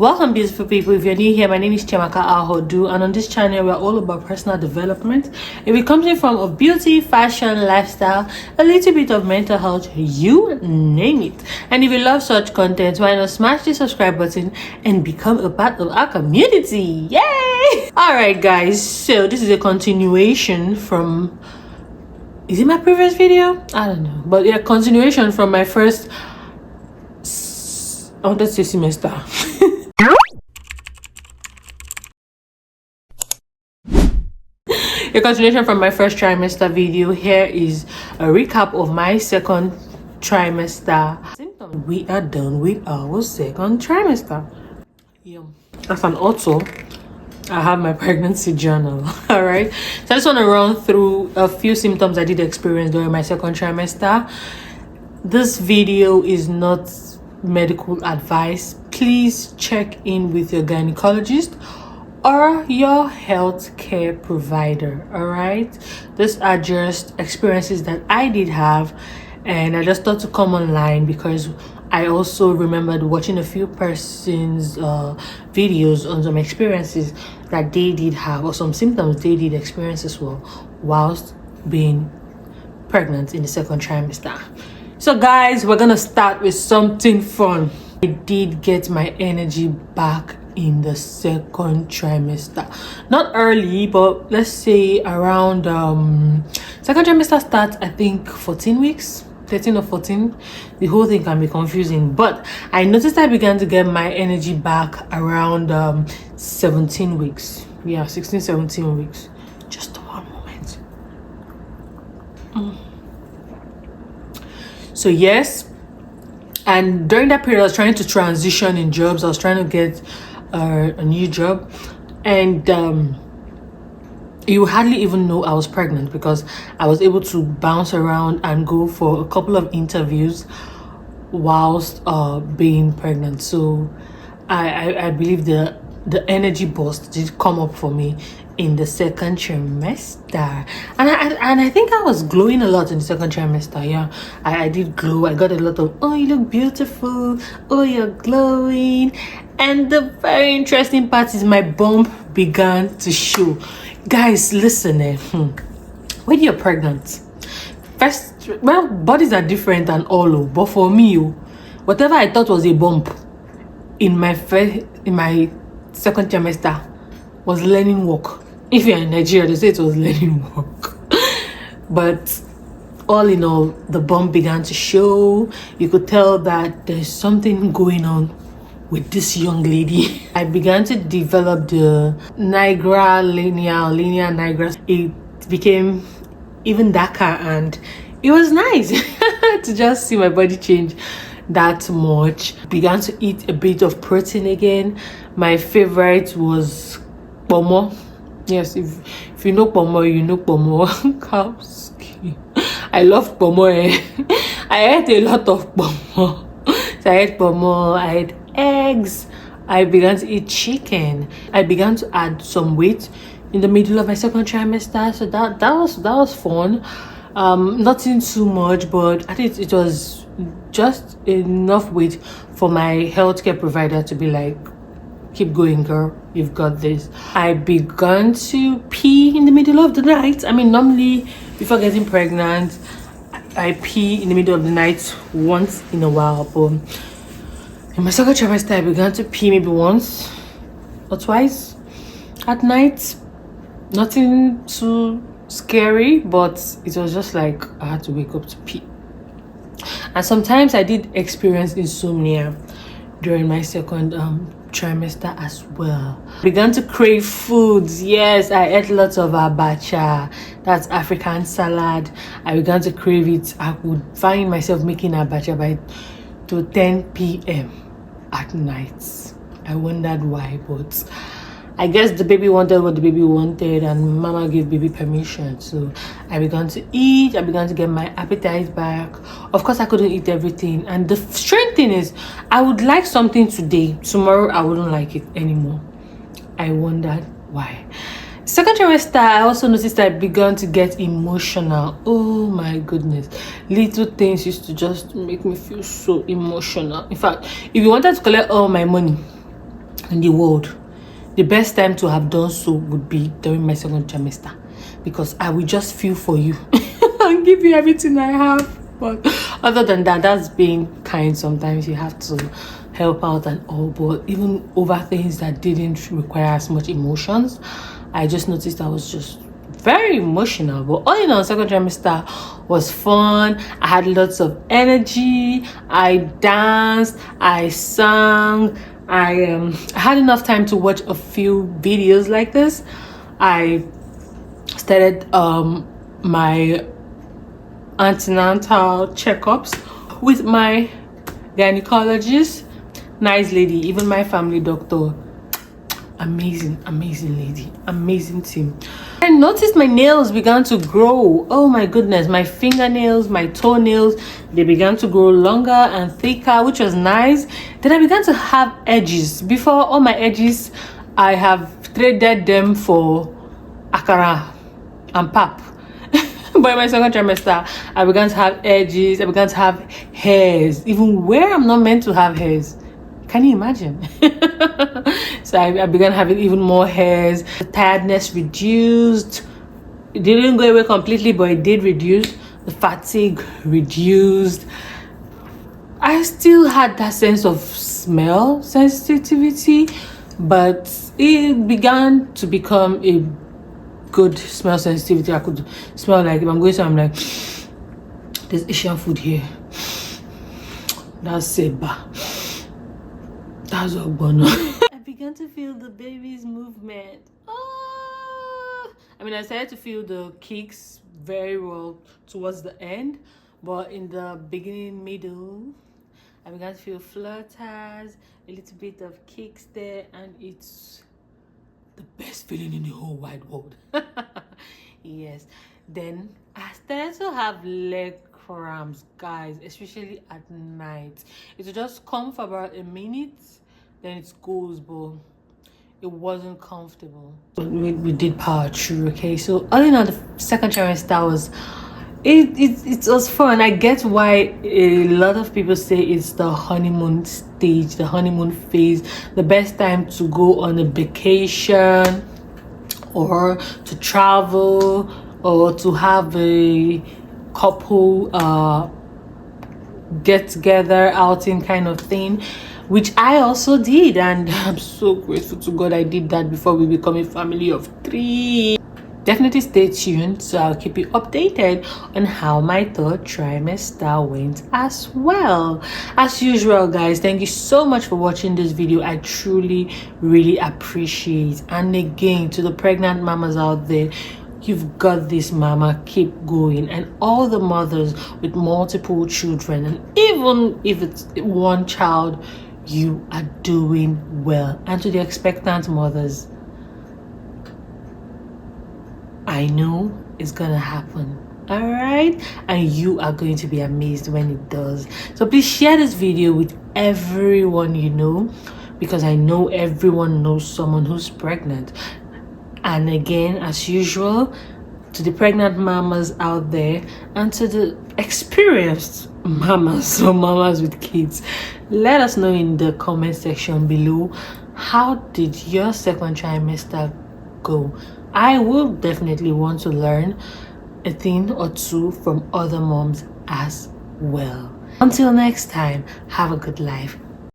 Welcome, beautiful people. If you're new here, my name is Chiamaka Ahodu, and on this channel we're all about personal development. If it comes in from of beauty, fashion, lifestyle, a little bit of mental health, you name it. And if you love such content, why not smash the subscribe button and become a part of our community? Yay! Alright guys, so this is a continuation from, is it my previous video? I don't know, but yeah, continuation from my first, I wanted to say semester. A continuation from my first trimester video. Here is a recap of my second trimester. We are done with our second trimester. Yeah, as an author, I have my pregnancy journal. All right, so I just want to run through a few symptoms I did experience during my second trimester. This video is not medical advice. Please check in with your gynecologist or your healthcare provider. All right, these are just experiences that I did have, and I just thought to come online because I also remembered watching a few persons videos on some experiences that they did have, or some symptoms they did experience as well whilst being pregnant in the second trimester. So guys, we're gonna start with something fun. I did get my energy back in the second trimester, not early, but let's say around second trimester starts, I think 14 weeks, 13 or 14. The whole thing can be confusing, but I noticed I began to get my energy back around 17 weeks. Yeah, 16, 17 weeks. Just one moment. So yes, and during that period I was trying to transition in jobs. I was trying to get a new job, and you hardly even know I was pregnant because I was able to bounce around and go for a couple of interviews whilst being pregnant. So I believe the energy burst did come up for me in the second trimester, and I think I was glowing a lot in the second trimester. Yeah, I did glow. I got a lot of, oh, you look beautiful, oh, you're glowing. And the very interesting part is my bump began to show. Guys, listen, when you're pregnant, first, well, bodies are different and all, but for me, whatever I thought was a bump in my second trimester was learning walk. If you're in Nigeria, they say it was learning walk. But all in all, the bump began to show. You could tell that there's something going on with this young lady. I began to develop the Niagara linear Niagara. It became even darker, and it was nice to just see my body change that much. Began to eat a bit of protein again. My favorite was pomo. Yes, if you know pomo, you know pomo. Cow skin. I love pomo. I ate a lot of pomo. So I ate pomo, I ate eggs, I began to eat chicken. I began to add some weight in the middle of my second trimester, so that was fun. Nothing too much, but I think it was just enough weight for my healthcare provider to be like, keep going, girl, you've got this. I began to pee in the middle of the night. I mean, normally before getting pregnant I pee in the middle of the night once in a while, but in my second trimester, I began to pee maybe once or twice at night. Nothing too scary, but it was just like I had to wake up to pee. And sometimes I did experience insomnia during my second trimester as well. I began to crave foods. Yes, I ate lots of abacha, that's African salad. I began to crave it. I would find myself making abacha by 10 p.m. at night. I wondered why, but I guess the baby wanted what the baby wanted, and mama gave baby permission. So I began to eat. I began to get my appetite back. Of course, I couldn't eat everything, and the strange thing is I would like something today, tomorrow I wouldn't like it anymore. I wondered why. Second trimester, I also noticed I began to get emotional. Oh my goodness, little things used to just make me feel so emotional. In fact, if you wanted to collect all my money, in the world. The best time to have done so would be during my second trimester, because I will just feel for you and give you everything I have. But other than that, that's being kind. Sometimes you have to help out and all, but even over things that didn't require as much emotions, I just noticed I was just very emotional. But all in all, second trimester was fun. I had lots of energy. I danced, I sang, I had enough time to watch a few videos like this. I started my antenatal checkups with my gynecologist. Nice lady, even my family doctor. Amazing lady, amazing team. I noticed my nails began to grow. Oh my goodness, my fingernails, my toenails, they began to grow longer and thicker, which was nice. Then I began to have edges. Before, all my edges, I have traded them for akara and pap. But in my second trimester, I began to have edges, I began to have hairs, even where I'm not meant to have hairs. Can you imagine? So I began having even more hairs. The tiredness reduced. It didn't go away completely, but it did reduce. The fatigue reduced. I still had that sense of smell sensitivity, but it began to become a good smell sensitivity. I could smell, like if I'm going somewhere, I'm like, there's Asian food here. That's Seba. That's Ogbono. I began to feel the baby's movement. Oh! I mean, I started to feel the kicks very well towards the end, but in the beginning, middle, I began to feel flutters, a little bit of kicks there, and it's the best feeling in the whole wide world. Yes. Then I started to have leg cramps, guys, especially at night. It would just come for about a minute, then it goes, but it wasn't comfortable. We did power through. Okay, so all in all, the second trimester was it was fun. I get why a lot of people say it's the honeymoon stage, the honeymoon phase, the best time to go on a vacation or to travel or to have a couple get together outing kind of thing, which I also did, and I'm so grateful to God I did that before we become a family of 3. Definitely stay tuned, so I'll keep you updated on how my third trimester went as well. As usual, guys, thank you so much for watching this video. I truly really appreciate. And again, to the pregnant mamas out there, you've got this, mama. Keep going. And all the mothers with multiple children, and even if it's one child, you are doing well. And to the expectant mothers, I know it's gonna happen, all right? And you are going to be amazed when it does. So please share this video with everyone you know, because I know everyone knows someone who's pregnant. And again, as usual, to the pregnant mamas out there and to the experienced mamas or mamas with kids, let us know in the comment section below, how did your second trimester go? I will definitely want to learn a thing or two from other moms as well. Until next time, have a good life.